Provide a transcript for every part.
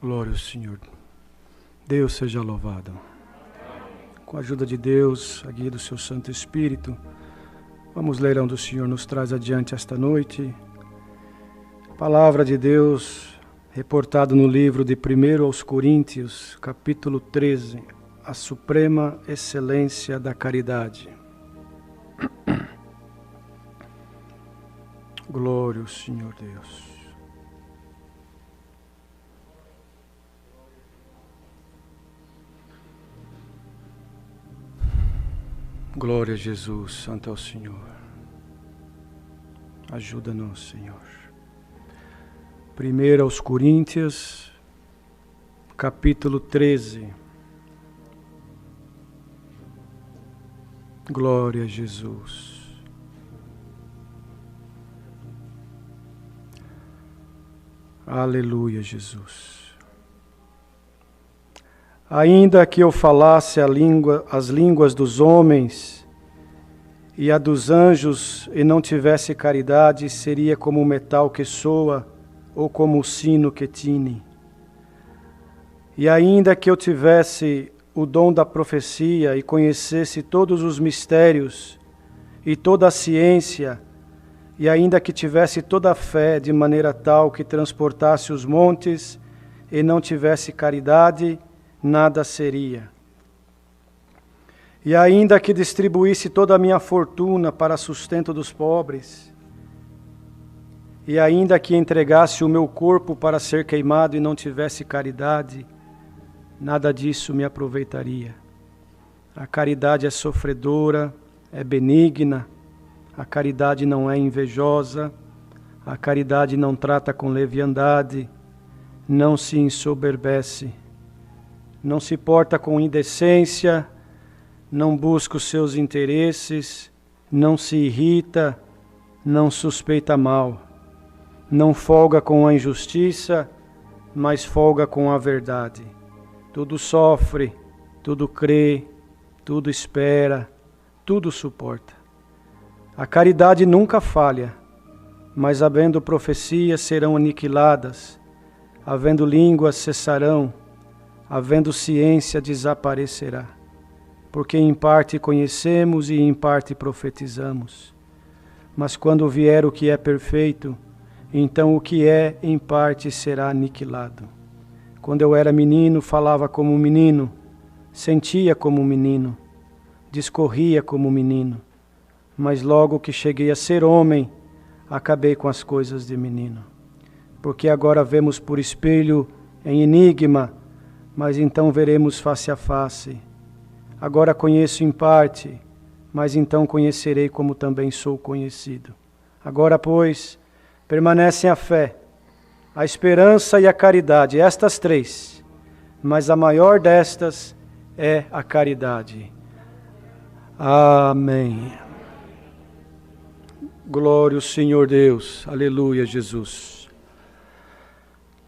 Glória ao Senhor. Deus seja louvado. Com a ajuda de Deus, a guia do seu Santo Espírito, vamos ler onde o Senhor nos traz adiante esta noite. Palavra de Deus, reportado no livro de 1 aos Coríntios, capítulo 13, a suprema excelência da caridade. Glória ao Senhor Deus. Glória a Jesus, santo é o Senhor. Ajuda-nos, Senhor. 1 aos Coríntios, capítulo 13. Glória a Jesus. Aleluia, Jesus. Ainda que eu falasse as línguas dos homens e a dos anjos e não tivesse caridade, seria como o metal que soa ou como o sino que tine. E ainda que eu tivesse o dom da profecia e conhecesse todos os mistérios e toda a ciência, e ainda que tivesse toda a fé de maneira tal que transportasse os montes e não tivesse caridade, nada seria. E ainda que distribuísse toda a minha fortuna para sustento dos pobres, e ainda que entregasse o meu corpo para ser queimado e não tivesse caridade, nada disso me aproveitaria. A caridade é sofredora, é benigna, a caridade não é invejosa, a caridade não trata com leviandade, não se ensoberbece, não se porta com indecência, não busca os seus interesses, não se irrita, não suspeita mal, não folga com a injustiça, mas folga com a verdade. Tudo sofre, tudo crê, tudo espera, tudo suporta. A caridade nunca falha, mas havendo profecias serão aniquiladas, havendo línguas cessarão, havendo ciência desaparecerá, porque em parte conhecemos e em parte profetizamos. Mas quando vier o que é perfeito, então o que é em parte será aniquilado. Quando eu era menino, falava como um menino, sentia como um menino, discorria como um menino, mas logo que cheguei a ser homem, acabei com as coisas de menino. Porque agora vemos por espelho em enigma, mas então veremos face a face. Agora conheço em parte, mas então conhecerei como também sou conhecido. Agora, pois, permanecem a fé, a esperança e a caridade, estas três, mas a maior destas é a caridade. Amém. Glória ao Senhor Deus. Aleluia, Jesus.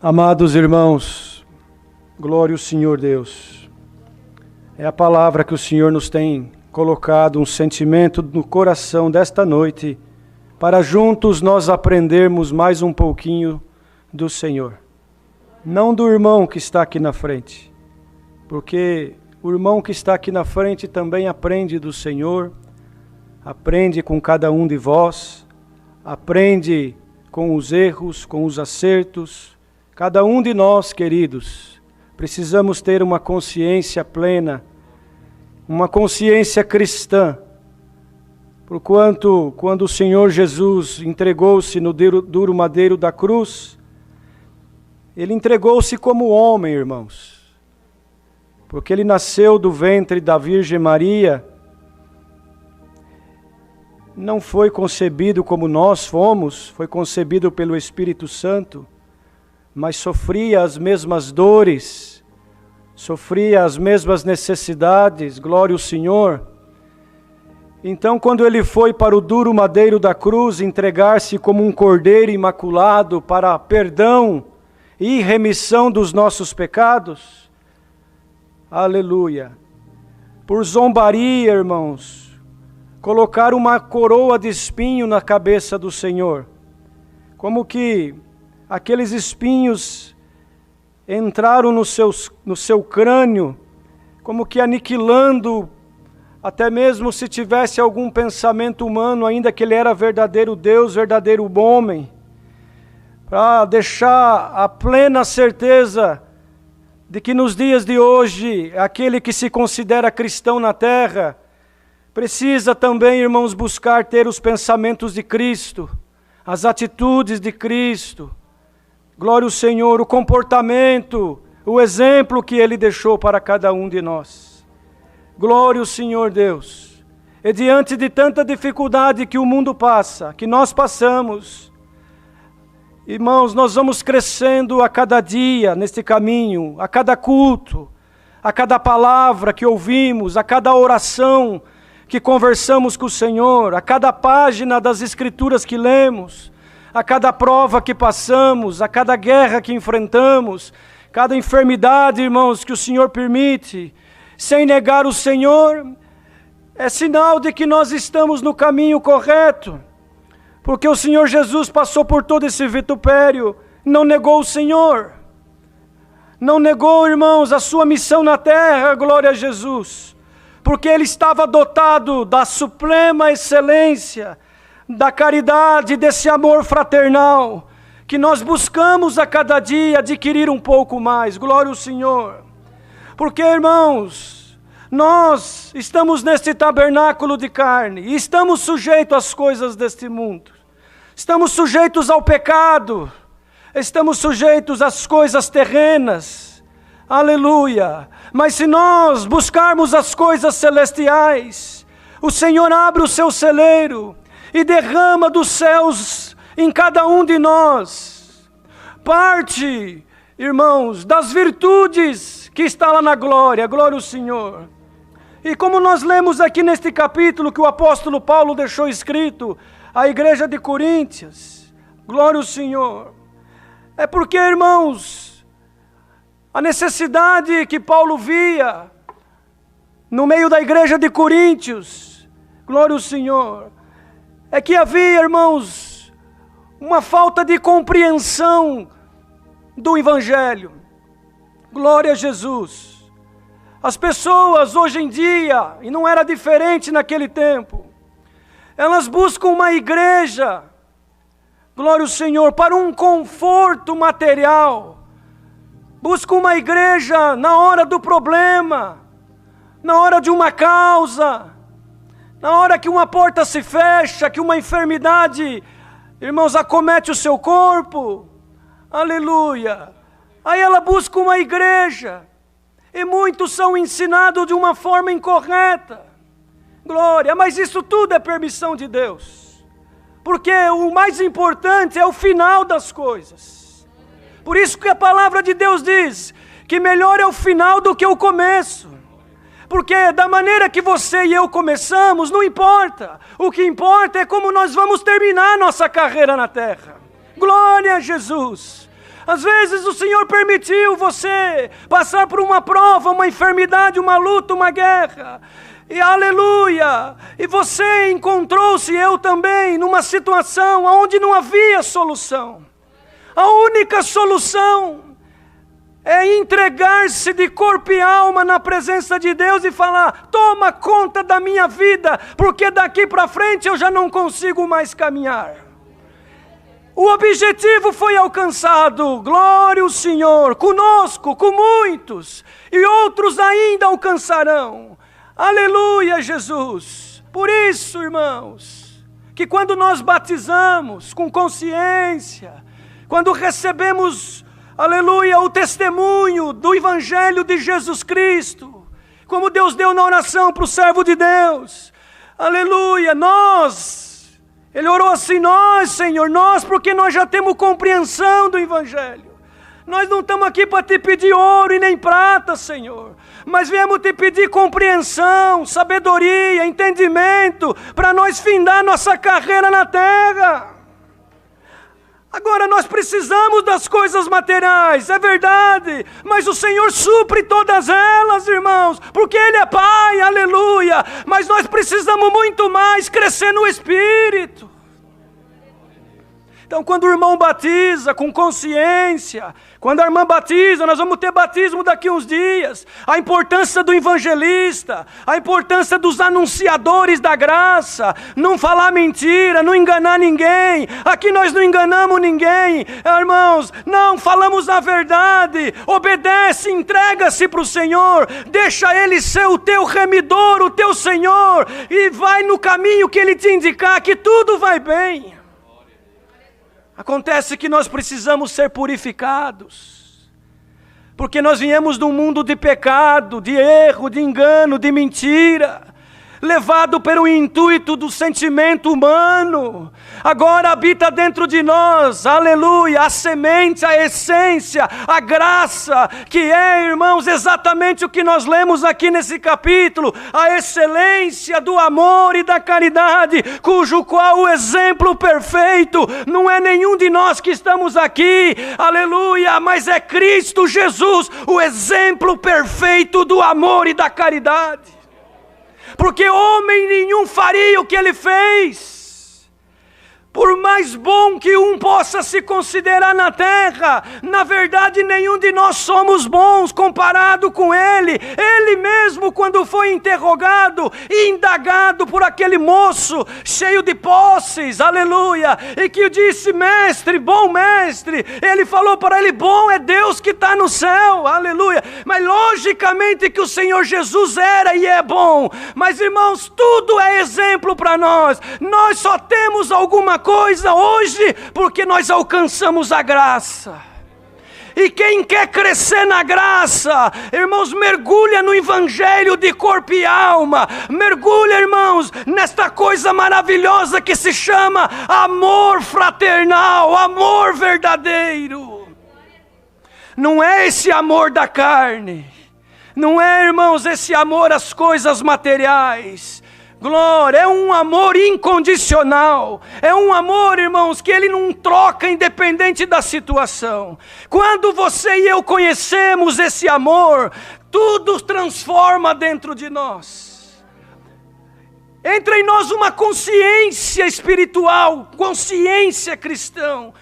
Amados irmãos, glória ao Senhor Deus. É a palavra que o Senhor nos tem colocado, um sentimento no coração desta noite, para juntos nós aprendermos mais um pouquinho do Senhor. Não do irmão que está aqui na frente, porque o irmão que está aqui na frente também aprende do Senhor, aprende com cada um de vós, aprende com os erros, com os acertos. Cada um de nós, queridos, precisamos ter uma consciência plena, uma consciência cristã, porquanto, quando o Senhor Jesus entregou-se no duro madeiro da cruz, Ele entregou-se como homem, irmãos, porque Ele nasceu do ventre da Virgem Maria, não foi concebido como nós fomos, foi concebido pelo Espírito Santo, mas sofria as mesmas dores, sofria as mesmas necessidades, glória ao Senhor. Então, quando Ele foi para o duro madeiro da cruz entregar-se como um cordeiro imaculado para perdão e remissão dos nossos pecados, aleluia, por zombaria, irmãos, colocar uma coroa de espinho na cabeça do Senhor, como que aqueles espinhos entraram no seu crânio, como que aniquilando, até mesmo se tivesse algum pensamento humano, ainda que ele era verdadeiro Deus, verdadeiro homem, para deixar a plena certeza de que nos dias de hoje, aquele que se considera cristão na terra, precisa também, irmãos, buscar ter os pensamentos de Cristo, as atitudes de Cristo, glória ao Senhor, o comportamento, o exemplo que Ele deixou para cada um de nós. Glória ao Senhor Deus. E diante de tanta dificuldade que o mundo passa, que nós passamos, irmãos, nós vamos crescendo a cada dia neste caminho, a cada culto, a cada palavra que ouvimos, a cada oração que conversamos com o Senhor, a cada página das Escrituras que lemos, a cada prova que passamos, a cada guerra que enfrentamos, cada enfermidade, irmãos, que o Senhor permite, sem negar o Senhor, é sinal de que nós estamos no caminho correto, porque o Senhor Jesus passou por todo esse vitupério, não negou o Senhor, não negou, irmãos, a sua missão na terra, glória a Jesus, porque Ele estava dotado da suprema excelência, da caridade, desse amor fraternal, que nós buscamos a cada dia adquirir um pouco mais, glória ao Senhor. Porque, irmãos, nós estamos neste tabernáculo de carne, e estamos sujeitos às coisas deste mundo, estamos sujeitos ao pecado, estamos sujeitos às coisas terrenas, aleluia. Mas se nós buscarmos as coisas celestiais, o Senhor abre o seu celeiro e derrama dos céus em cada um de nós parte, irmãos, das virtudes que está lá na glória, glória ao Senhor. E como nós lemos aqui neste capítulo que o apóstolo Paulo deixou escrito à igreja de Coríntios, glória ao Senhor, é porque, irmãos, a necessidade que Paulo via no meio da igreja de Coríntios, glória ao Senhor, é que havia, irmãos, uma falta de compreensão do Evangelho. Glória a Jesus. As pessoas hoje em dia, e não era diferente naquele tempo, elas buscam uma igreja, glória ao Senhor, para um conforto material. Busca uma igreja na hora do problema, na hora de uma causa, na hora que uma porta se fecha, que uma enfermidade, irmãos, acomete o seu corpo, aleluia. Aí ela busca uma igreja, e muitos são ensinados de uma forma incorreta, glória, mas isso tudo é permissão de Deus, porque o mais importante é o final das coisas. Por isso que a palavra de Deus diz que melhor é o final do que o começo. Porque da maneira que você e eu começamos, não importa. O que importa é como nós vamos terminar nossa carreira na terra. Glória a Jesus. Às vezes o Senhor permitiu você passar por uma prova, uma enfermidade, uma luta, uma guerra. E aleluia! E você encontrou-se, eu também, numa situação onde não havia solução. A única solução é entregar-se de corpo e alma na presença de Deus e falar: toma conta da minha vida, porque daqui para frente eu já não consigo mais caminhar. O objetivo foi alcançado, glória ao Senhor, conosco, com muitos, e outros ainda alcançarão. Aleluia, Jesus. Por isso, irmãos, que quando nós batizamos com consciência, quando recebemos, aleluia, o testemunho do Evangelho de Jesus Cristo, como Deus deu na oração para o servo de Deus, aleluia, ele orou assim, nós, Senhor, nós, porque nós já temos compreensão do Evangelho. Nós não estamos aqui para te pedir ouro e nem prata, Senhor, mas viemos te pedir compreensão, sabedoria, entendimento, para nós findar nossa carreira na terra. Agora nós precisamos das coisas materiais, é verdade, mas o Senhor supre todas elas, irmãos, porque Ele é Pai, aleluia, mas nós precisamos muito mais crescer no Espírito. Então, quando o irmão batiza com consciência, quando a irmã batiza, nós vamos ter batismo daqui uns dias. A importância do evangelista, a importância dos anunciadores da graça, não falar mentira, não enganar ninguém. Aqui nós não enganamos ninguém, irmãos, não, falamos a verdade. Obedece, entrega-se para o Senhor, deixa Ele ser o teu remidor, o teu Senhor, e vai no caminho que Ele te indicar, que tudo vai bem. Acontece que nós precisamos ser purificados, porque nós viemos de um mundo de pecado, de erro, de engano, de mentira, levado pelo intuito do sentimento humano. Agora habita dentro de nós, aleluia, a semente, a essência, a graça, que é, irmãos, exatamente o que nós lemos aqui nesse capítulo, a excelência do amor e da caridade, cujo qual o exemplo perfeito não é nenhum de nós que estamos aqui, aleluia, mas é Cristo Jesus, o exemplo perfeito do amor e da caridade. Porque homem nenhum faria o que Ele fez. Por mais bom que um possa se considerar na terra, na verdade nenhum de nós somos bons comparado com Ele. Ele mesmo, quando foi interrogado e indagado por aquele moço cheio de posses, aleluia, e que disse: mestre, bom mestre, Ele falou para ele: bom é Deus que está no céu, aleluia. Mas logicamente que o Senhor Jesus era e é bom, mas irmãos, tudo é exemplo para nós. Nós só temos alguma coisa hoje porque nós alcançamos a graça. E quem quer crescer na graça, irmãos, mergulha no evangelho de corpo e alma. Mergulha, irmãos, nesta coisa maravilhosa que se chama amor fraternal, amor verdadeiro. Não é esse amor da carne, não é, irmãos, esse amor às coisas materiais. Glória, é um amor incondicional, é um amor, irmãos, que Ele não troca independente da situação. Quando você e eu conhecemos esse amor, tudo transforma dentro de nós. Entra em nós uma consciência espiritual, consciência cristã.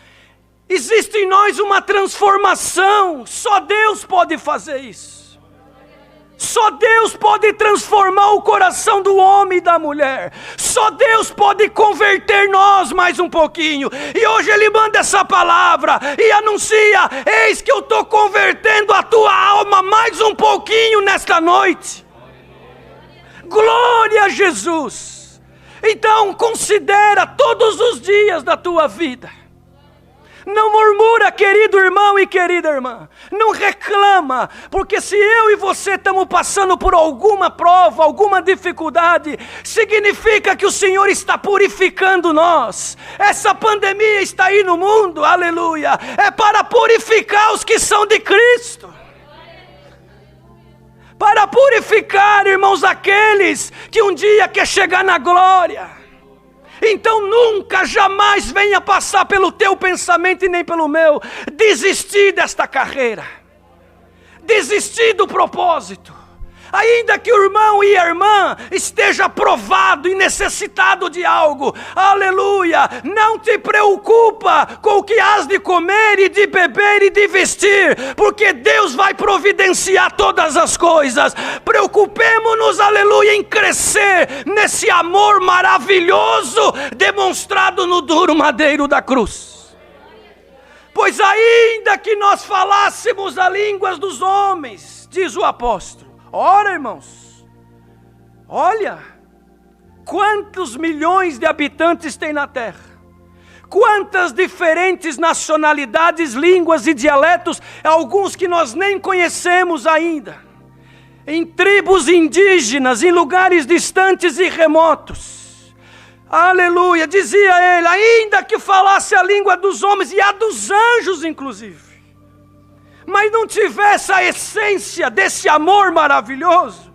Existe em nós uma transformação, só Deus pode fazer isso. Só Deus pode transformar o coração do homem e da mulher. Só Deus pode converter nós mais um pouquinho. E hoje Ele manda essa palavra e anuncia: eis que eu estou convertendo a tua alma mais um pouquinho nesta noite. Glória a Jesus. Então considera todos os dias da tua vida. Não murmura, querido irmão e querida irmã. Não reclama, porque se eu e você estamos passando por alguma prova, alguma dificuldade, significa que o Senhor está purificando nós. Essa pandemia está aí no mundo, aleluia, é para purificar os que são de Cristo. Para purificar, irmãos, aqueles que um dia quer chegar na glória. Então nunca, jamais venha passar pelo teu pensamento e nem pelo meu desistir desta carreira, desistir do propósito. Ainda que o irmão e a irmã esteja provado e necessitado de algo, aleluia, não te preocupa com o que has de comer e de beber e de vestir, porque Deus vai providenciar todas as coisas. Preocupemo-nos, aleluia, em crescer nesse amor maravilhoso demonstrado no duro madeiro da cruz. Pois ainda que nós falássemos as línguas dos homens, diz o apóstolo, ora, irmãos, olha, quantos milhões de habitantes tem na terra, quantas diferentes nacionalidades, línguas e dialetos, alguns que nós nem conhecemos ainda, em tribos indígenas, em lugares distantes e remotos, aleluia, dizia ele, ainda que falasse a língua dos homens e a dos anjos inclusive, mas não tivesse a essência desse amor maravilhoso,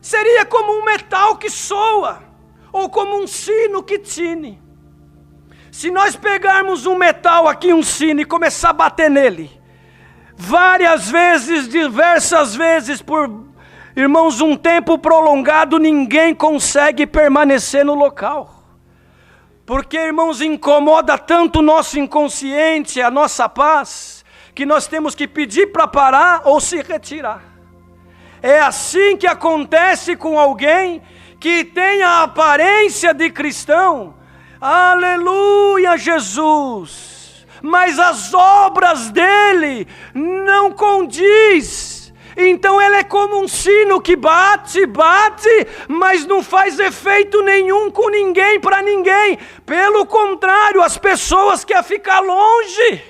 seria como um metal que soa, ou como um sino que tine. Se nós pegarmos um metal aqui, um sino, e começar a bater nele, várias vezes, diversas vezes, por, irmãos, um tempo prolongado, ninguém consegue permanecer no local. Porque, irmãos, incomoda tanto o nosso inconsciente, a nossa paz, que nós temos que pedir para parar ou se retirar. É assim que acontece com alguém que tem a aparência de cristão. Aleluia, Jesus! Mas as obras dele não condiz. Então ele é como um sino que bate, mas não faz efeito nenhum com ninguém, para ninguém. Pelo contrário, as pessoas querem ficar longe.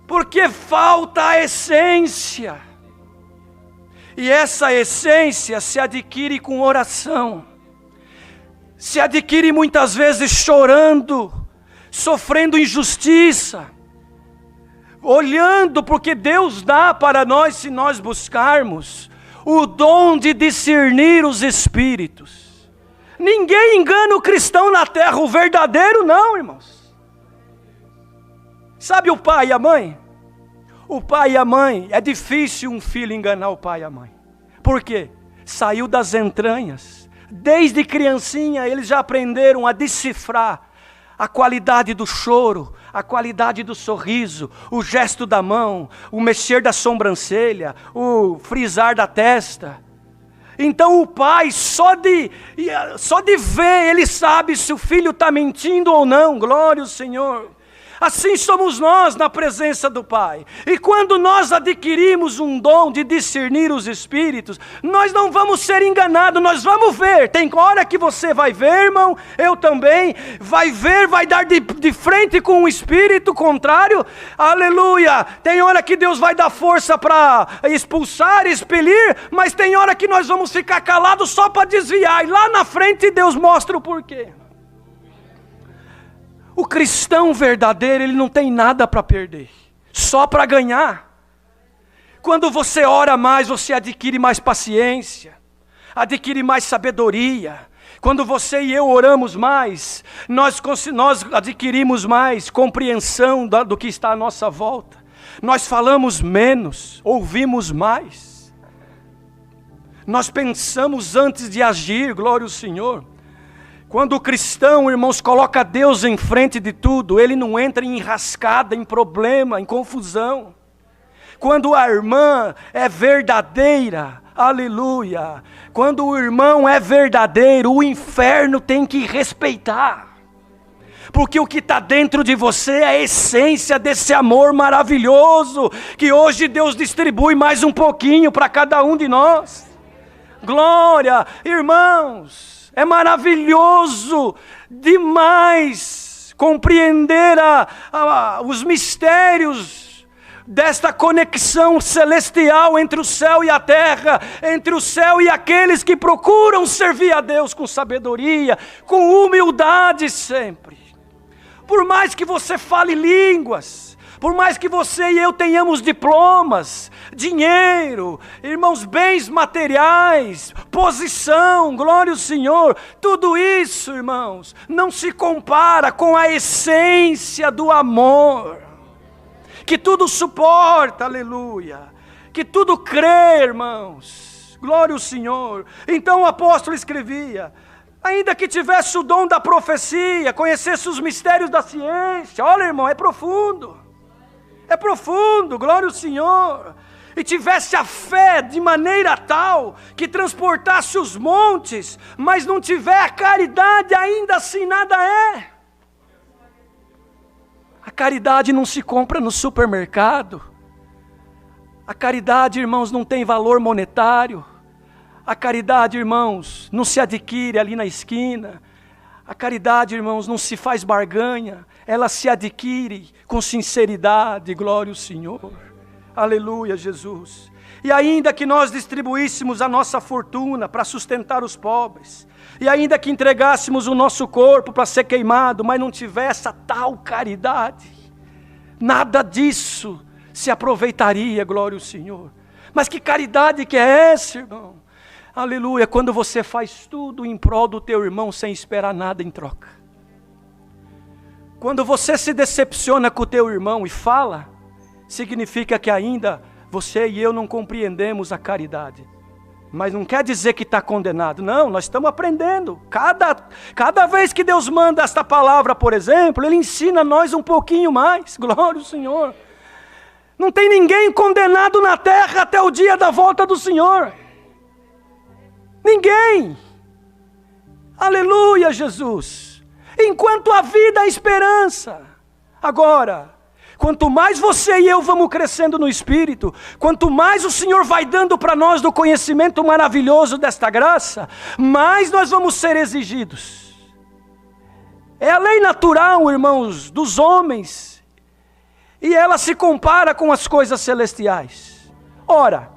Porque falta a essência. E essa essência se adquire com oração. Se adquire muitas vezes chorando, sofrendo injustiça, olhando, porque Deus dá para nós, se nós buscarmos, o dom de discernir os espíritos. Ninguém engana o cristão na terra, o verdadeiro não, irmãos. Sabe o pai e a mãe? O pai e a mãe, é difícil um filho enganar o pai e a mãe. Por quê? Saiu das entranhas. Desde criancinha eles já aprenderam a decifrar a qualidade do choro, a qualidade do sorriso, o gesto da mão, o mexer da sobrancelha, o frisar da testa. Então o pai, só de ver, ele sabe se o filho está mentindo ou não. Glória ao Senhor. Assim somos nós na presença do Pai. E quando nós adquirimos um dom de discernir os espíritos, nós não vamos ser enganados, nós vamos ver. Tem hora que você vai ver, irmão, eu também, vai ver, vai dar de frente com um espírito contrário, aleluia. Tem hora que Deus vai dar força para expulsar, expelir, mas tem hora que nós vamos ficar calados só para desviar, e lá na frente Deus mostra o porquê. O cristão verdadeiro, ele não tem nada para perder, só para ganhar. Quando você ora mais, você adquire mais paciência, adquire mais sabedoria. Quando você e eu oramos mais, nós adquirimos mais compreensão do que está à nossa volta. Nós falamos menos, ouvimos mais. Nós pensamos antes de agir, glória ao Senhor. Quando o cristão, irmãos, coloca Deus em frente de tudo, ele não entra em enrascada, em problema, em confusão. Quando a irmã é verdadeira, aleluia. Quando o irmão é verdadeiro, o inferno tem que respeitar. Porque o que está dentro de você é a essência desse amor maravilhoso, que hoje Deus distribui mais um pouquinho para cada um de nós. Glória, irmãos. É maravilhoso demais compreender os mistérios desta conexão celestial entre o céu e a terra, entre o céu e aqueles que procuram servir a Deus com sabedoria, com humildade sempre. Por mais que você fale línguas, por mais que você e eu tenhamos diplomas, dinheiro, irmãos, bens materiais, posição, glória ao Senhor, tudo isso, irmãos, não se compara com a essência do amor, que tudo suporta, aleluia, que tudo crê, irmãos, glória ao Senhor. Então o apóstolo escrevia: ainda que tivesse o dom da profecia, conhecesse os mistérios da ciência, olha, irmão, é profundo, glória ao Senhor, e tivesse a fé de maneira tal que transportasse os montes, mas não tiver a caridade, ainda assim nada é. A caridade não se compra no supermercado. A caridade, irmãos, não tem valor monetário. A caridade, irmãos, não se adquire ali na esquina. A caridade, irmãos, não se faz barganha. Ela se adquire com sinceridade, glória ao Senhor. Aleluia, Jesus. E ainda que nós distribuíssemos a nossa fortuna para sustentar os pobres, e ainda que entregássemos o nosso corpo para ser queimado, mas não tivesse a tal caridade, nada disso se aproveitaria, glória ao Senhor. Mas que caridade que é essa, irmão? Aleluia, quando você faz tudo em prol do teu irmão sem esperar nada em troca. Quando você se decepciona com o teu irmão e fala, significa que ainda você e eu não compreendemos a caridade. Mas não quer dizer que está condenado. Não, nós estamos aprendendo. Cada vez que Deus manda esta palavra, por exemplo, Ele ensina a nós um pouquinho mais. Glória ao Senhor. Não tem ninguém condenado na terra até o dia da volta do Senhor. Ninguém. Aleluia, Jesus. Enquanto a vida, a esperança. Agora, quanto mais você e eu vamos crescendo no Espírito, quanto mais o Senhor vai dando para nós do conhecimento maravilhoso desta graça, mais nós vamos ser exigidos. É a lei natural, irmãos, dos homens, e ela se compara com as coisas celestiais. Ora,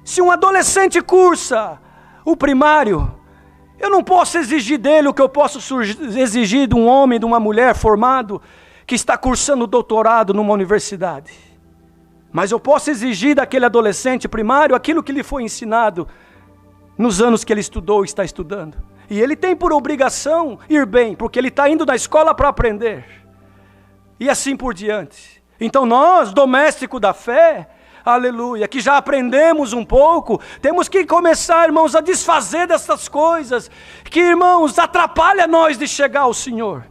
se um adolescente cursa o primário, eu não posso exigir dele o que eu posso exigir de um homem, de uma mulher formado, que está cursando doutorado numa universidade. Mas eu posso exigir daquele adolescente primário aquilo que lhe foi ensinado nos anos que ele estudou e está estudando. E ele tem por obrigação ir bem, porque ele está indo na escola para aprender. E assim por diante. Então nós, domésticos da fé, aleluia, que já aprendemos um pouco, temos que começar, irmãos, a desfazer dessas coisas que, irmãos, atrapalham nós de chegar ao Senhor.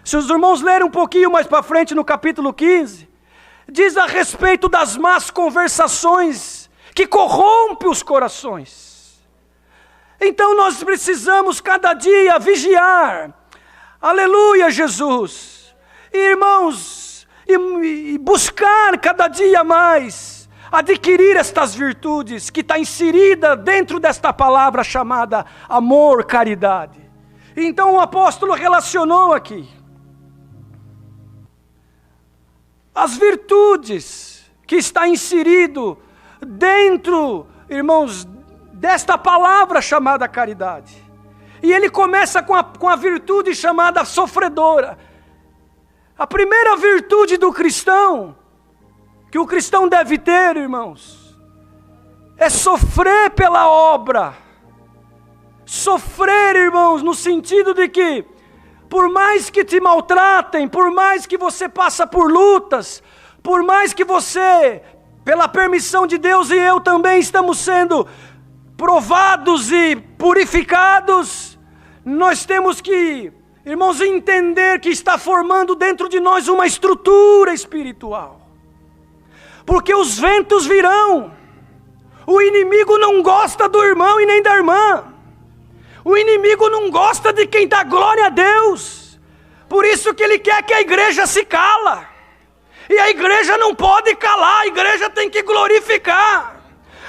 Se os irmãos lerem um pouquinho mais para frente no capítulo 15, diz a respeito das más conversações que corrompem os corações. Então nós precisamos cada dia vigiar, aleluia, Jesus, irmãos, e buscar cada dia mais adquirir estas virtudes que está inserida dentro desta palavra chamada amor, caridade. Então o apóstolo relacionou aqui as virtudes que está inserido dentro, irmãos, desta palavra chamada caridade. E ele começa com a virtude chamada sofredora. A primeira virtude do cristão, que o cristão deve ter, irmãos, é sofrer pela obra. Sofrer, irmãos, no sentido de que, por mais que te maltratem, por mais que você passa por lutas, por mais que você, pela permissão de Deus e eu também estamos sendo provados e purificados, nós temos que, irmãos, entender que está formando dentro de nós uma estrutura espiritual. Porque os ventos virão, o inimigo não gosta do irmão e nem da irmã. O inimigo não gosta de quem dá glória a Deus. Por isso que ele quer que a igreja se cala. E a igreja não pode calar, a igreja tem que glorificar.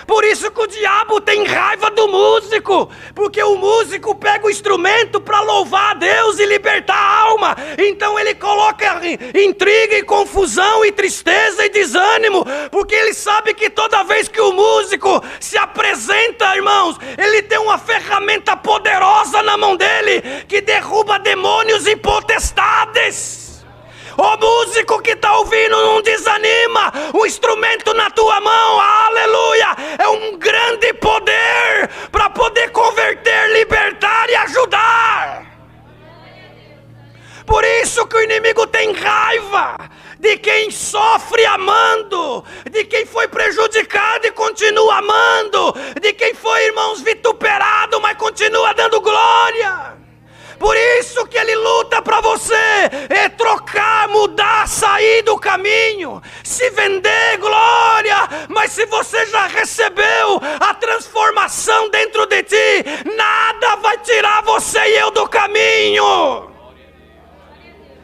Por isso que o diabo tem raiva do músico, porque o músico pega o instrumento para louvar a Deus e libertar a alma. Então ele coloca intriga e confusão e tristeza e desânimo, porque ele sabe que toda vez que o músico se apresenta, irmãos, ele tem uma ferramenta poderosa na mão dele, que derruba demônios e potestades. O músico que está ouvindo não desanima, o instrumento na tua mão, aleluia, é um grande poder para poder converter, libertar e ajudar. Por isso que o inimigo tem raiva de quem sofre amando, de quem foi prejudicado e continua amando, de quem foi, irmãos, vituperado, mas continua dando glória. Por isso que ele luta para você trocar, mudar, sair do caminho, se vender, glória. Mas se você já recebeu a transformação dentro de ti, nada vai tirar você e eu do caminho.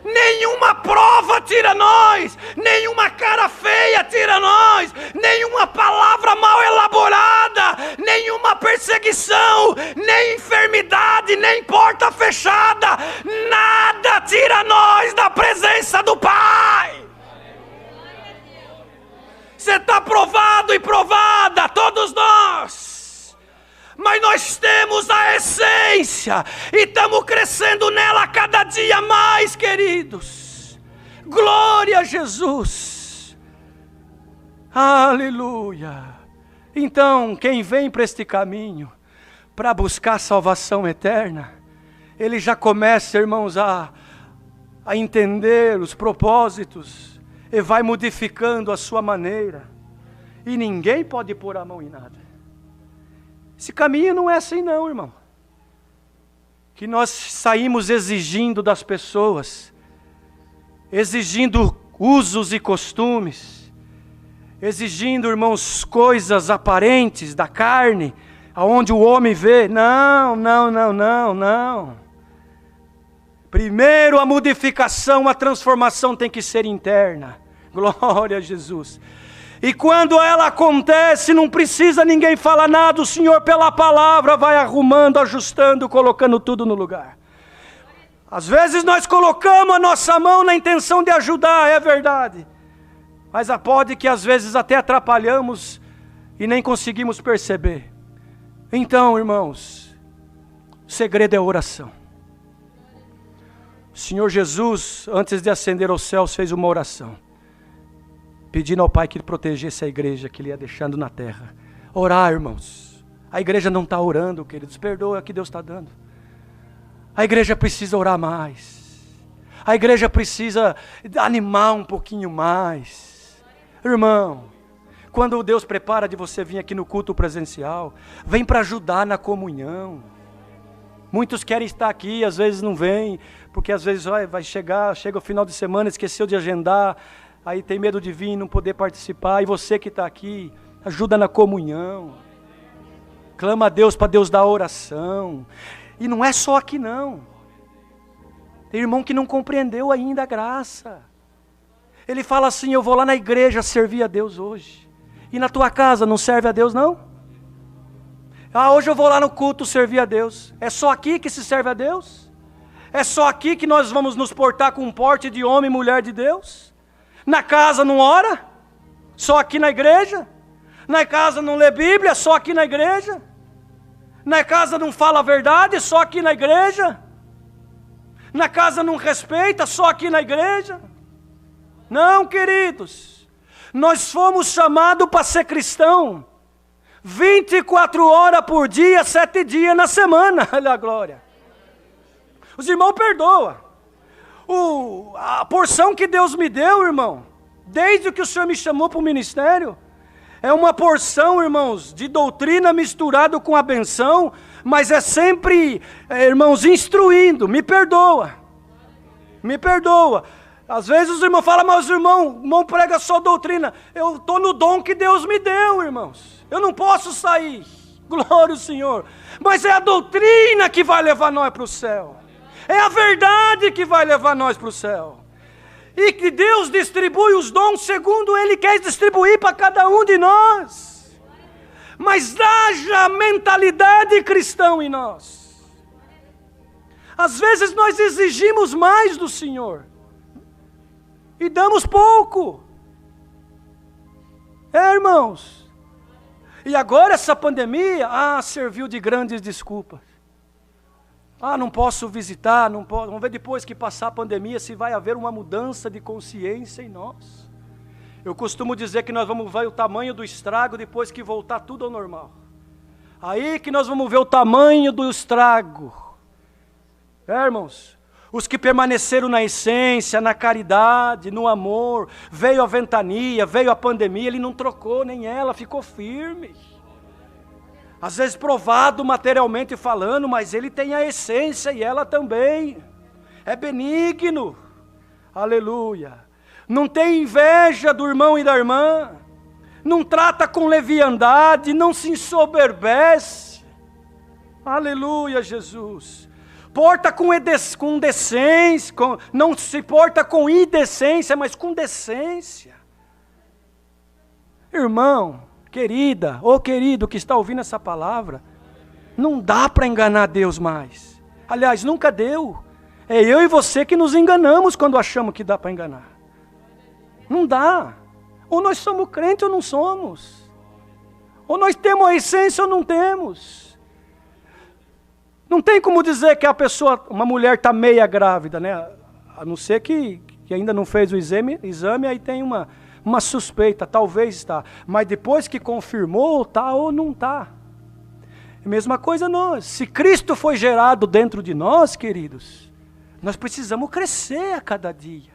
Nenhuma prova tira nós, nenhuma cara feia tira nós, nenhuma palavra mal elaborada, nenhuma perseguição, nem enfermidade, nem porta fechada, nada tira nós da presença do Pai. Você está provado e provada, todos nós. Mas nós temos a essência e estamos crescendo nela cada dia mais, queridos. Glória a Jesus. Aleluia. Então, quem vem para este caminho, para buscar salvação eterna, ele já começa, irmãos, a entender os propósitos e vai modificando a sua maneira. e ninguém pode pôr a mão em nada. Esse caminho não é assim não, irmão. Que nós saímos exigindo das pessoas, exigindo usos e costumes, exigindo, irmãos, coisas aparentes da carne, aonde o homem vê. Não. Primeiro a modificação, a transformação tem que ser interna. Glória a Jesus. E quando ela acontece, não precisa ninguém falar nada, o Senhor pela palavra vai arrumando, ajustando, colocando tudo no lugar. Às vezes nós colocamos a nossa mão na intenção de ajudar, é verdade. Mas pode que às vezes até atrapalhamos e nem conseguimos perceber. Então, irmãos, o segredo é a oração. O Senhor Jesus, antes de ascender aos céus, fez uma oração, pedindo ao Pai que Ele protegesse a igreja que Ele ia deixando na terra. Orar, irmãos. A igreja não está orando, queridos. Perdoa o que Deus está dando. A igreja precisa orar mais. A igreja precisa animar um pouquinho mais. Irmão, quando Deus prepara de você vir aqui no culto presencial, vem para ajudar na comunhão. Muitos querem estar aqui, às vezes não vêm, porque às vezes chega o final de semana, esqueceu de agendar, aí tem medo de vir e não poder participar. E você que está aqui, ajuda na comunhão. Clama a Deus para Deus dar a oração. E não é só aqui não. Tem irmão que não compreendeu ainda a graça. Ele fala assim: eu vou lá na igreja servir a Deus hoje. E na tua casa não serve a Deus não? Hoje eu vou lá no culto servir a Deus. É só aqui que se serve a Deus? É só aqui que nós vamos nos portar com um porte de homem e mulher de Deus? Na casa não ora? Só aqui na igreja? Na casa não lê Bíblia? Só aqui na igreja? Na casa não fala a verdade? Só aqui na igreja? Na casa não respeita? Só aqui na igreja? Não, queridos. Nós fomos chamados para ser cristão 24 horas por dia, 7 dias na semana. Olha a glória. Os irmãos perdoam. A porção que Deus me deu, irmão, desde que o Senhor me chamou para o ministério, é uma porção, irmãos, de doutrina misturado com a benção, mas é sempre, irmãos, instruindo. Me perdoa. Me perdoa. Às vezes os irmãos falam: mas o irmão prega só doutrina. Eu estou no dom que Deus me deu, irmãos. Eu não posso sair. Glória ao Senhor. Mas é a doutrina que vai levar nós para o céu. É a verdade que vai levar nós para o céu. E que Deus distribui os dons segundo Ele quer distribuir para cada um de nós. Mas haja mentalidade cristã em nós. Às vezes nós exigimos mais do Senhor e damos pouco. Irmãos. E agora essa pandemia, serviu de grandes desculpas. Não posso visitar, não posso. Vamos ver depois que passar a pandemia se vai haver uma mudança de consciência em nós. Eu costumo dizer que nós vamos ver o tamanho do estrago depois que voltar tudo ao normal. Aí que nós vamos ver o tamanho do estrago. Irmãos, os que permaneceram na essência, na caridade, no amor, veio a ventania, veio a pandemia, ele não trocou nem ela, ficou firme. Às vezes provado materialmente falando, mas ele tem a essência e ela também. É benigno. Aleluia. Não tem inveja do irmão e da irmã. Não trata com leviandade, não se ensoberbece. Aleluia, Jesus. Porta com decência, não se porta com indecência, mas com decência. Irmão, querida, ou querido que está ouvindo essa palavra, não dá para enganar Deus mais. Aliás, nunca deu. É eu e você que nos enganamos quando achamos que dá para enganar. Não dá. Ou nós somos crentes ou não somos. Ou nós temos a essência ou não temos. Não tem como dizer que uma mulher está meia grávida, né? A não ser que ainda não fez o exame, aí tem uma suspeita, talvez está. Mas depois que confirmou, está ou não está. Mesma coisa nós. Se Cristo foi gerado dentro de nós, queridos, nós precisamos crescer a cada dia.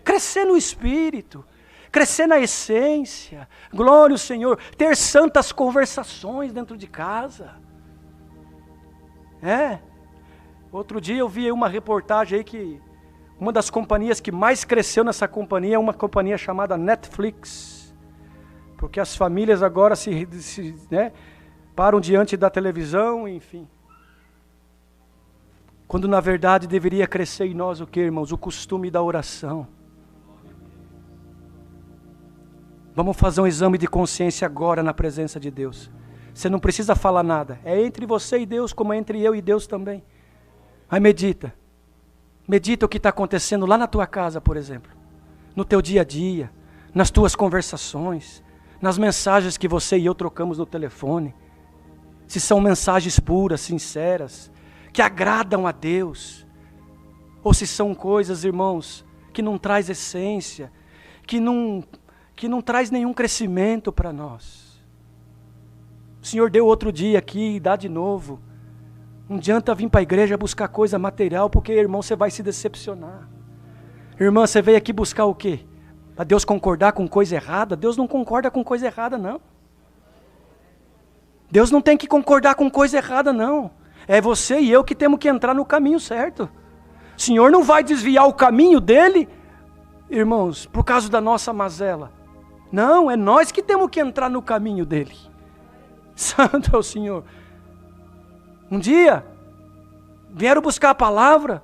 Crescer no Espírito. crescer na essência, glória ao Senhor, ter santas conversações dentro de casa. Outro dia eu vi uma reportagem aí que uma das companhias que mais cresceu nessa companhia é uma companhia chamada Netflix. Porque as famílias agora param diante da televisão, enfim. Quando na verdade deveria crescer em nós o que, irmãos? O costume da oração. Vamos fazer um exame de consciência agora na presença de Deus. Você não precisa falar nada. É entre você e Deus, como é entre eu e Deus também. Aí medita. Medita o que está acontecendo lá na tua casa, por exemplo. No teu dia a dia. Nas tuas conversações. Nas mensagens que você e eu trocamos no telefone. Se são mensagens puras, sinceras, que agradam a Deus. Ou se são coisas, irmãos, que não traz essência, que não traz nenhum crescimento para nós. O Senhor deu outro dia aqui e dá de novo. Não adianta vir para a igreja buscar coisa material, porque, irmão, você vai se decepcionar. Irmã, você veio aqui buscar o quê? Para Deus concordar com coisa errada? Deus não concorda com coisa errada, não. Deus não tem que concordar com coisa errada, não. É você e eu que temos que entrar no caminho certo. O Senhor não vai desviar o caminho dele, irmãos, por causa da nossa mazela. Não, é nós que temos que entrar no caminho dele. Santo é o Senhor. Um dia, vieram buscar a palavra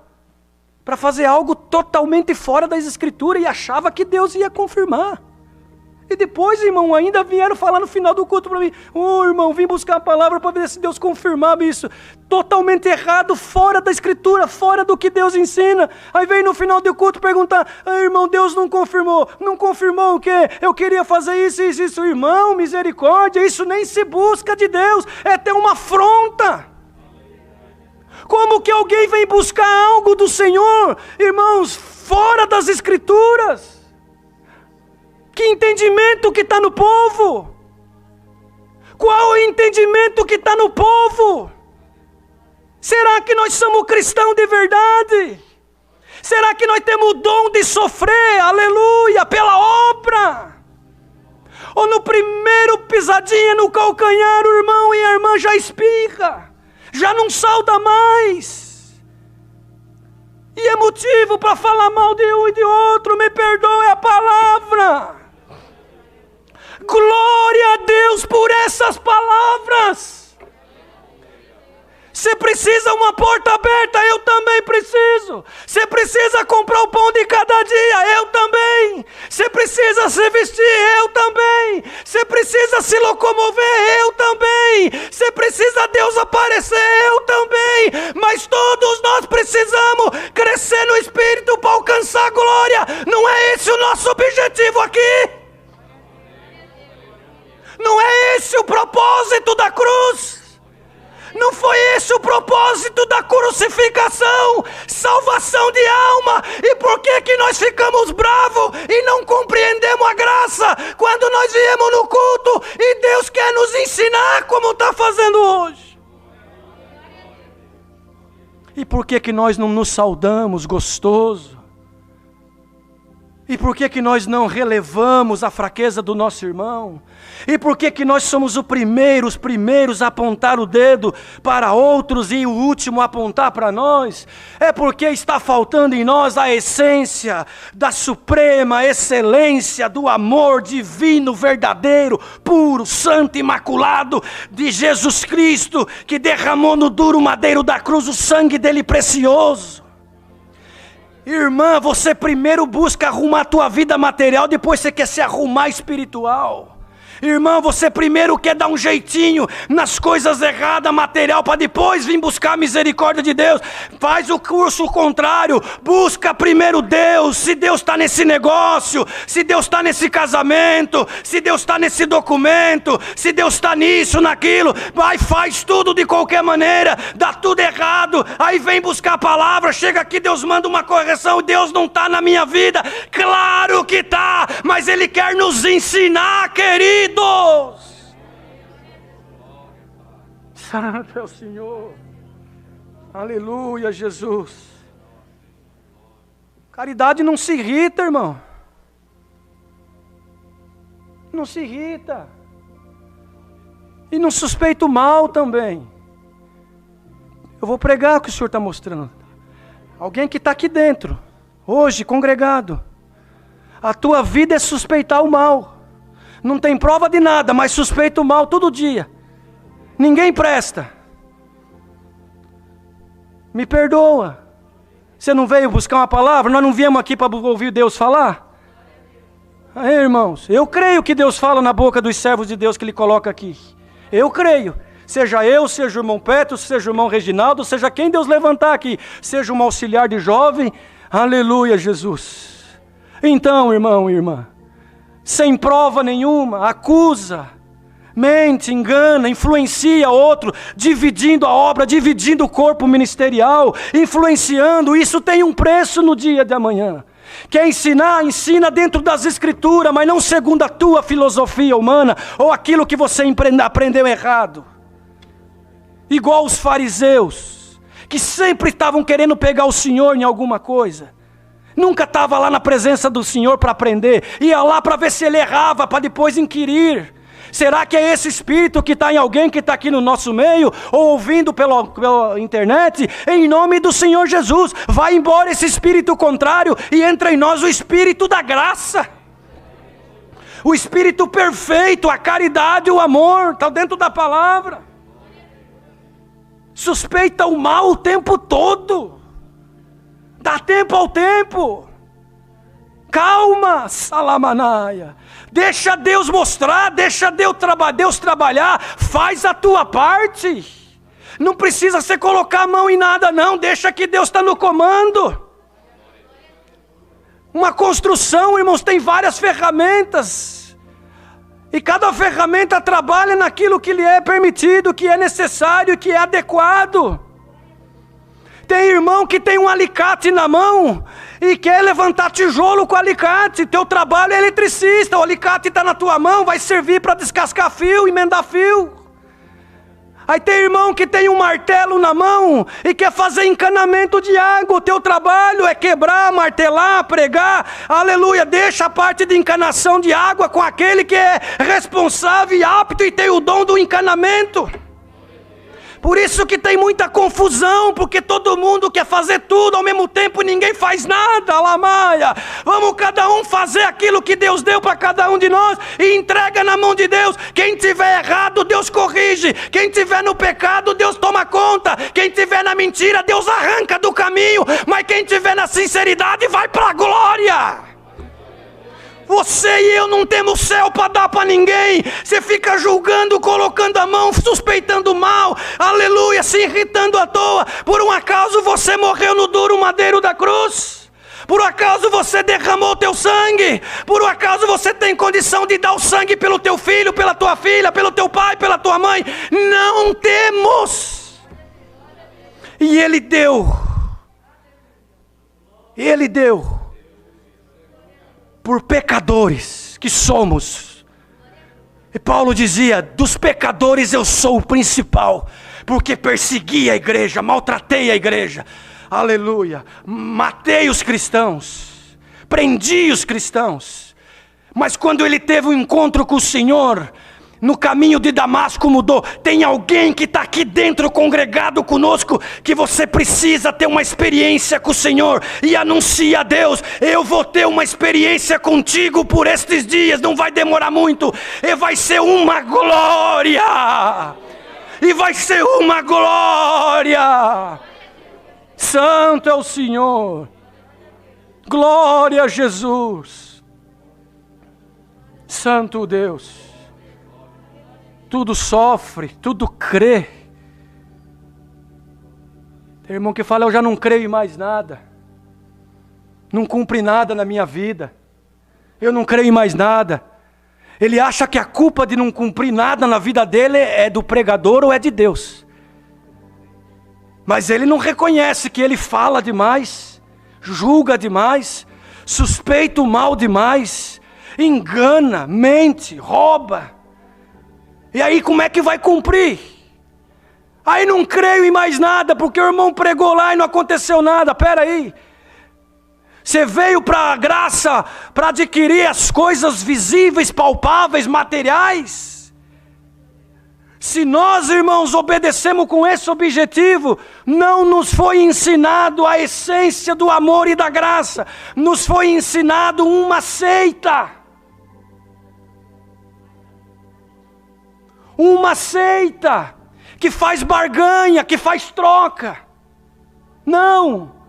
para fazer algo totalmente fora das Escrituras e achava que Deus ia confirmar. E depois, irmão, ainda vieram falar no final do culto para mim: irmão, vim buscar a palavra para ver se Deus confirmava isso. Totalmente errado, fora da Escritura, fora do que Deus ensina. Aí vem no final do culto perguntar: irmão, Deus não confirmou. Não confirmou o quê? Eu queria fazer isso, isso, isso. Irmão, misericórdia, isso nem se busca de Deus. É ter uma afronta. Como que alguém vem buscar algo do Senhor, irmãos, fora das Escrituras? Que entendimento que está no povo? Qual o entendimento que está no povo? Será que nós somos cristãos de verdade? Será que nós temos o dom de sofrer, aleluia, pela obra? Ou no primeiro pisadinha no calcanhar, o irmão e a irmã já espirra, já não sauda mais? E é motivo para falar mal de um e de outro, me perdoe a palavra. Glória a Deus por essas palavras. Você precisa uma porta aberta, eu também preciso. Você precisa comprar o pão de cada dia, eu também. Você precisa se vestir, eu também. Você precisa se locomover, eu também. Você precisa Deus aparecer, eu também. Mas todos nós precisamos crescer no Espírito para alcançar a glória. Não é esse o nosso objetivo aqui? Não é esse o propósito da cruz? Não foi esse o propósito da crucificação? Salvação de alma. E por que que nós ficamos bravos e não compreendemos a graça quando nós viemos no culto e Deus quer nos ensinar como está fazendo hoje? E por que que nós não nos saudamos gostoso? E por que que nós não relevamos a fraqueza do nosso irmão? E por que que nós somos os primeiros a apontar o dedo para outros e o último a apontar para nós? É porque está faltando em nós a essência da suprema excelência do amor divino, verdadeiro, puro, santo, imaculado de Jesus Cristo, que derramou no duro madeiro da cruz o sangue dele precioso. Irmã, você primeiro busca arrumar a tua vida material, depois você quer se arrumar espiritual. Irmão, você primeiro quer dar um jeitinho nas coisas erradas, material, para depois vir buscar a misericórdia de Deus. Faz o curso contrário, busca primeiro Deus. Se Deus está nesse negócio, se Deus está nesse casamento, se Deus está nesse documento, se Deus está nisso, naquilo, vai, faz tudo de qualquer maneira, dá tudo errado, aí vem buscar a palavra, chega aqui, Deus manda uma correção, Deus não está na minha vida. Claro que está, mas Ele quer nos ensinar, querido. Santo é o Senhor. Aleluia, Jesus. Caridade não se irrita, irmão. Não se irrita. E não suspeita o mal também. Eu vou pregar o que o Senhor está mostrando. Alguém que está aqui dentro, hoje, congregado. A tua vida é suspeitar o mal. Não tem prova de nada, mas suspeita o mal todo dia. Ninguém presta. Me perdoa. Você não veio buscar uma palavra? Nós não viemos aqui para ouvir Deus falar? Aí, irmãos, eu creio que Deus fala na boca dos servos de Deus que Ele coloca aqui. Eu creio. Seja eu, seja o irmão Petro, seja o irmão Reginaldo, seja quem Deus levantar aqui. Seja um auxiliar de jovem. Aleluia, Jesus. Então, irmão e irmã, sem prova nenhuma, acusa, mente, engana, influencia outro, dividindo a obra, dividindo o corpo ministerial, influenciando. Isso tem um preço no dia de amanhã. Quer ensinar, ensina dentro das Escrituras, mas não segundo a tua filosofia humana, ou aquilo que você aprendeu errado. Igual os fariseus, que sempre estavam querendo pegar o Senhor em alguma coisa. Nunca estava lá na presença do Senhor para aprender. Ia lá para ver se ele errava, para depois inquirir. Será que é esse espírito que está em alguém que está aqui no nosso meio? Ou ouvindo pela internet? Em nome do Senhor Jesus, vai embora esse espírito contrário e entra em nós o espírito da graça. O espírito perfeito, a caridade, o amor, está dentro da palavra. Suspeita o mal o tempo todo. Dá tempo ao tempo. Calma, Salamanaia. Deixa Deus mostrar, deixa Deus trabalhar. Faz a tua parte. Não precisa você colocar a mão em nada não. Deixa que Deus está no comando. Uma construção, irmãos, tem várias ferramentas. E cada ferramenta trabalha naquilo que lhe é permitido, que é necessário, que é adequado. Tem irmão que tem um alicate na mão e quer levantar tijolo com alicate. Teu trabalho é eletricista, o alicate está na tua mão, vai servir para descascar fio, emendar fio. Aí tem irmão que tem um martelo na mão e quer fazer encanamento de água. O teu trabalho é quebrar, martelar, pregar. Aleluia, deixa a parte de encanação de água com aquele que é responsável e apto e tem o dom do encanamento. Por isso que tem muita confusão, porque todo mundo quer fazer tudo ao mesmo tempo, ninguém faz nada, Lamaia. Vamos cada um fazer aquilo que Deus deu para cada um de nós e entrega na mão de Deus. Quem tiver errado, Deus corrige. Quem tiver no pecado, Deus toma conta. Quem tiver na mentira, Deus arranca do caminho. Mas quem tiver na sinceridade, vai para a glória. Você e eu não temos céu para dar para ninguém. Você fica julgando, colocando a mão, suspeitando mal. Aleluia, se irritando à toa. Por um acaso você morreu no duro madeiro da cruz? Por um acaso você derramou o teu sangue? Por um acaso você tem condição de dar o sangue pelo teu filho, pela tua filha, pelo teu pai, pela tua mãe? Não temos. E Ele deu. Ele deu. Por pecadores que somos. E Paulo dizia, dos pecadores eu sou o principal, porque persegui a igreja, maltratei a igreja, aleluia, matei os cristãos, prendi os cristãos. Mas quando ele teve um encontro com o Senhor, no caminho de Damasco mudou. Tem alguém que está aqui dentro congregado conosco, que você precisa ter uma experiência com o Senhor e anuncia a Deus. Eu vou ter uma experiência contigo por estes dias, não vai demorar muito, e vai ser uma glória, e vai ser uma glória. Santo é o Senhor, glória a Jesus, Santo Deus. Tudo sofre, tudo crê. Tem irmão que fala, eu já não creio em mais nada. Não cumpre nada na minha vida. Eu não creio em mais nada. Ele acha que a culpa de não cumprir nada na vida dele é do pregador ou é de Deus. Mas ele não reconhece que ele fala demais, julga demais, suspeita o mal demais, engana, mente, rouba. E aí como é que vai cumprir? Aí não creio em mais nada, porque o irmão pregou lá e não aconteceu nada. Espera aí. Você veio para a graça para adquirir as coisas visíveis, palpáveis, materiais? Se nós, irmãos, obedecemos com esse objetivo, não nos foi ensinado a essência do amor e da graça, nos foi ensinado uma seita. Uma seita que faz barganha, que faz troca. Não,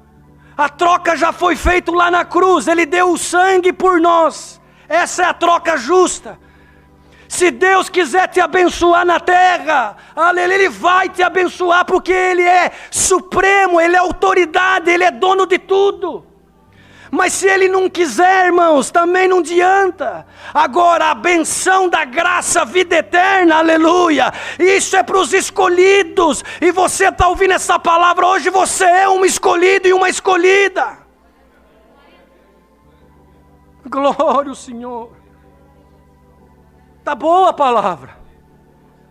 a troca já foi feita lá na cruz, Ele deu o sangue por nós, essa é a troca justa. Se Deus quiser te abençoar na terra, Ele vai te abençoar, porque Ele é supremo, Ele é autoridade, Ele é dono de tudo. Mas se Ele não quiser, irmãos, também não adianta. Agora a benção da graça, a vida eterna, aleluia, isso é para os escolhidos. E você está ouvindo essa palavra hoje, você é um escolhido e uma escolhida. Glória ao Senhor. Está boa a palavra.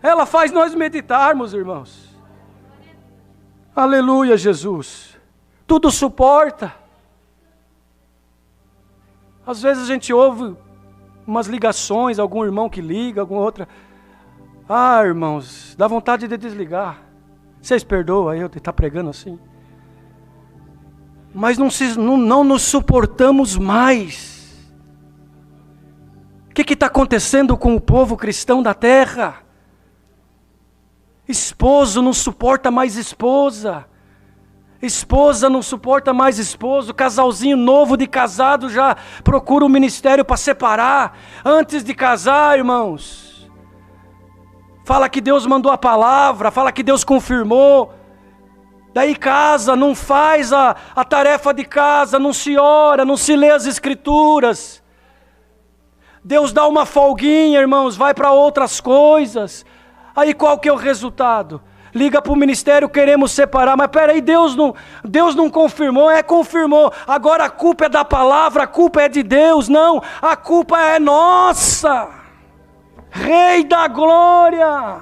Ela faz nós meditarmos, irmãos. Aleluia, Jesus. Tudo suporta. Às vezes a gente ouve umas ligações, algum irmão que liga, alguma outra. Ah, irmãos, dá vontade de desligar. Vocês perdoam eu de estar pregando assim. Mas não nos suportamos mais. O que está acontecendo com o povo cristão da terra? Esposo não suporta mais esposa. Esposa não suporta mais esposo. Casalzinho novo de casado já procura um ministério para separar. Antes de casar, irmãos, fala que Deus mandou a palavra, fala que Deus confirmou. Daí casa, não faz a tarefa de casa, não se ora, não se lê as escrituras. Deus dá uma folguinha, irmãos, vai para outras coisas. Aí qual que é o resultado? Liga para o ministério, queremos separar, mas peraí, Deus não confirmou, confirmou, agora a culpa é da palavra, a culpa é de Deus, não, a culpa é nossa, Rei da glória.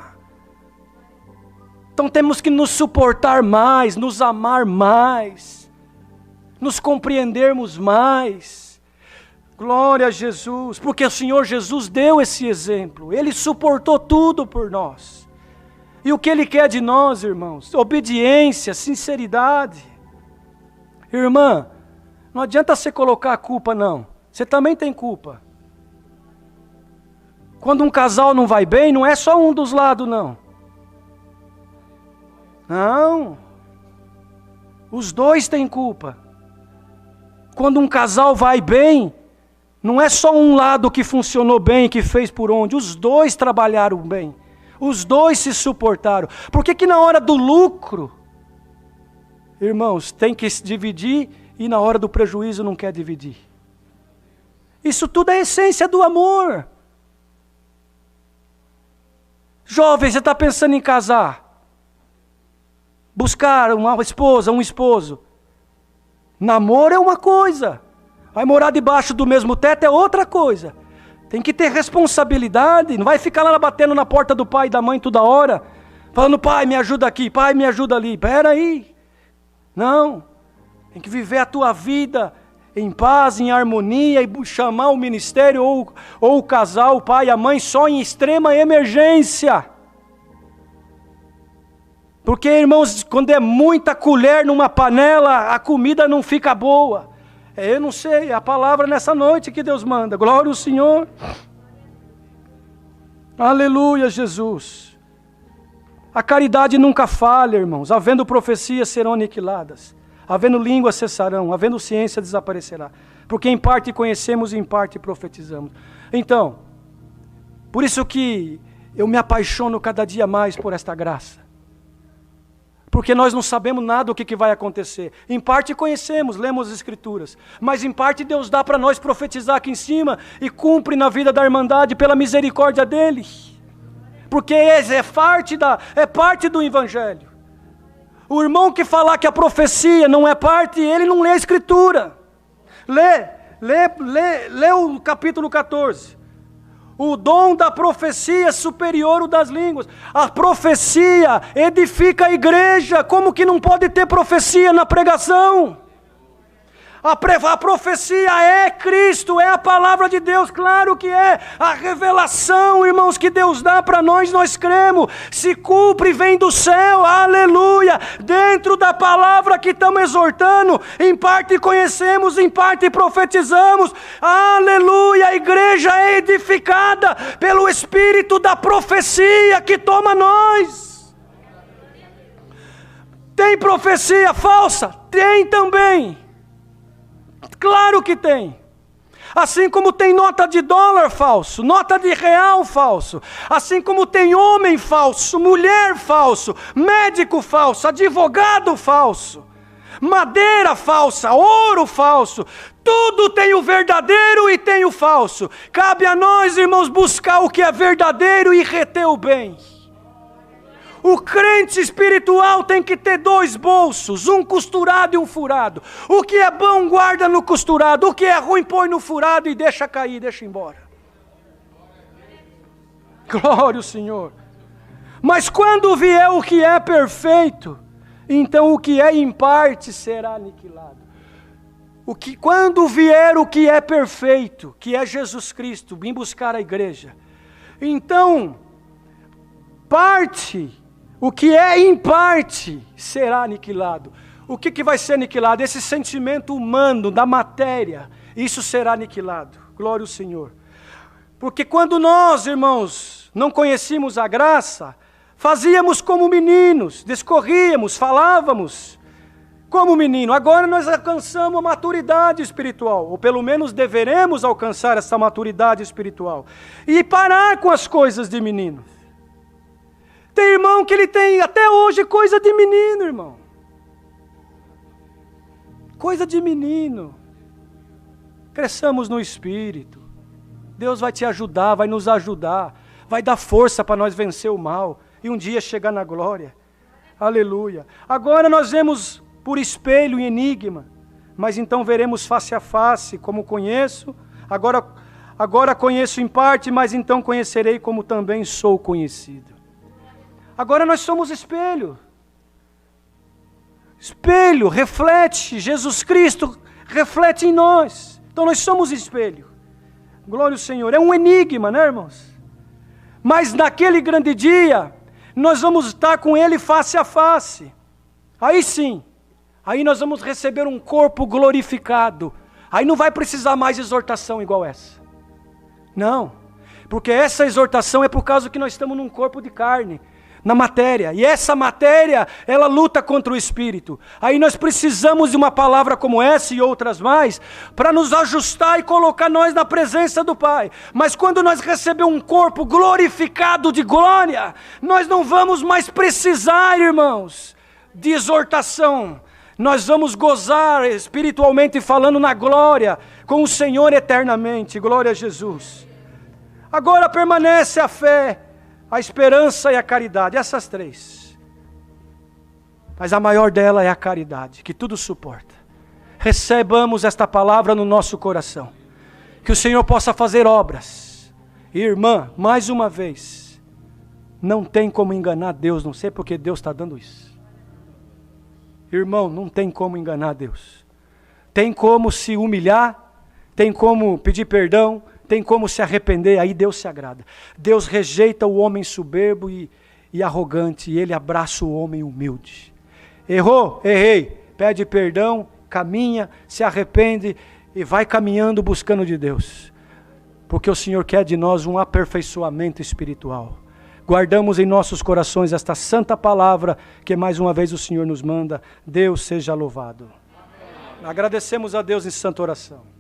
Então temos que nos suportar mais, nos amar mais, nos compreendermos mais, glória a Jesus, porque o Senhor Jesus deu esse exemplo, Ele suportou tudo por nós. E o que Ele quer de nós, irmãos? Obediência, sinceridade. Irmã, não adianta você colocar a culpa, não. Você também tem culpa. Quando um casal não vai bem, não é só um dos lados, não. Não. Os dois têm culpa. Quando um casal vai bem, não é só um lado que funcionou bem, que fez por onde. Os dois trabalharam bem. Os dois se suportaram. Por que na hora do lucro, irmãos, tem que se dividir e na hora do prejuízo não quer dividir? Isso tudo é a essência do amor. Jovem, você está pensando em casar? Buscar uma esposa, um esposo. Namoro é uma coisa. Vai morar debaixo do mesmo teto é outra coisa. Tem que ter responsabilidade, não vai ficar lá batendo na porta do pai e da mãe toda hora, falando, pai, me ajuda aqui, pai, me ajuda ali. Espera aí. Não, tem que viver a tua vida em paz, em harmonia, e chamar o ministério ou o casal, o pai e a mãe, só em extrema emergência. Porque, irmãos, quando é muita colher numa panela, a comida não fica boa. Eu não sei, é a palavra nessa noite que Deus manda. Glória ao Senhor. Aleluia, Jesus. A caridade nunca falha, irmãos. Havendo profecias serão aniquiladas. Havendo línguas cessarão. Havendo ciência desaparecerá. Porque em parte conhecemos e em parte profetizamos. Então, por isso que eu me apaixono cada dia mais por esta graça. Porque nós não sabemos nada do que vai acontecer. Em parte conhecemos, lemos as Escrituras. Mas em parte Deus dá para nós profetizar aqui em cima e cumpre na vida da irmandade pela misericórdia dEle. Porque é parte do Evangelho. O irmão que falar que a profecia não é parte, ele não lê a Escritura. Lê o capítulo 14. O dom da profecia é superior ao das línguas. A profecia edifica a igreja. Como que não pode ter profecia na pregação? A profecia é Cristo, é a palavra de Deus, claro que é. A revelação, irmãos, que Deus dá para nós, nós cremos. Se cumpre, vem do céu, aleluia. Dentro da palavra que estamos exortando, em parte conhecemos, em parte profetizamos, aleluia. A igreja é edificada pelo Espírito da profecia que toma nós. Tem profecia falsa? Tem também. Claro que tem. Assim como tem nota de dólar falso, nota de real falso, assim como tem homem falso, mulher falso, médico falso, advogado falso, madeira falsa, ouro falso, tudo tem o verdadeiro e tem o falso. Cabe a nós, irmãos, buscar o que é verdadeiro e reter o bem. O crente espiritual tem que ter 2 bolsos, um costurado e um furado. O que é bom guarda no costurado, o que é ruim põe no furado e deixa cair, deixa embora. Glória ao Senhor. Mas quando vier o que é perfeito, então o que é em parte será aniquilado. Quando vier o que é perfeito, que é Jesus Cristo, vim buscar a igreja, então o que é em parte será aniquilado. O que vai ser aniquilado? Esse sentimento humano da matéria, isso será aniquilado. Glória ao Senhor. Porque quando nós, irmãos, não conhecíamos a graça, fazíamos como meninos, discorríamos, falávamos como menino. Agora nós alcançamos a maturidade espiritual, ou pelo menos deveremos alcançar essa maturidade espiritual, e parar com as coisas de menino. Tem irmão que ele tem até hoje coisa de menino, irmão. Coisa de menino. Cresçamos no Espírito. Deus vai te ajudar, vai nos ajudar, vai dar força para nós vencer o mal e um dia chegar na glória. Aleluia. Agora nós vemos por espelho e enigma, mas então veremos face a face, como conheço. Agora conheço em parte, mas então conhecerei como também sou conhecido. Agora nós somos espelho. Espelho reflete, Jesus Cristo reflete em nós. Então nós somos espelho. Glória ao Senhor. É um enigma, né, irmãos? Mas naquele grande dia, nós vamos estar com Ele face a face. Aí sim, aí nós vamos receber um corpo glorificado. Aí não vai precisar mais exortação igual essa. Não, porque essa exortação é por causa que nós estamos num corpo de carne, na matéria, e essa matéria, ela luta contra o Espírito. Aí nós precisamos de uma palavra como essa e outras mais, para nos ajustar e colocar nós na presença do Pai. Mas quando nós recebemos um corpo glorificado de glória, nós não vamos mais precisar, irmãos, de exortação. Nós vamos gozar espiritualmente falando na glória, com o Senhor eternamente. Glória a Jesus. Agora permanece a fé, a esperança e a caridade, essas 3. Mas a maior dela é a caridade, que tudo suporta. Recebamos esta palavra no nosso coração. Que o Senhor possa fazer obras. Irmã, mais uma vez, não tem como enganar Deus, não sei porque Deus está dando isso. Irmão, não tem como enganar Deus. Tem como se humilhar, tem como pedir perdão, tem como se arrepender, aí Deus se agrada. Deus rejeita o homem soberbo e arrogante, e Ele abraça o homem humilde. Errou? Errei. Pede perdão, caminha, se arrepende e vai caminhando buscando de Deus. Porque o Senhor quer de nós um aperfeiçoamento espiritual. Guardamos em nossos corações esta santa palavra que mais uma vez o Senhor nos manda. Deus seja louvado. Amém. Agradecemos a Deus em santa oração.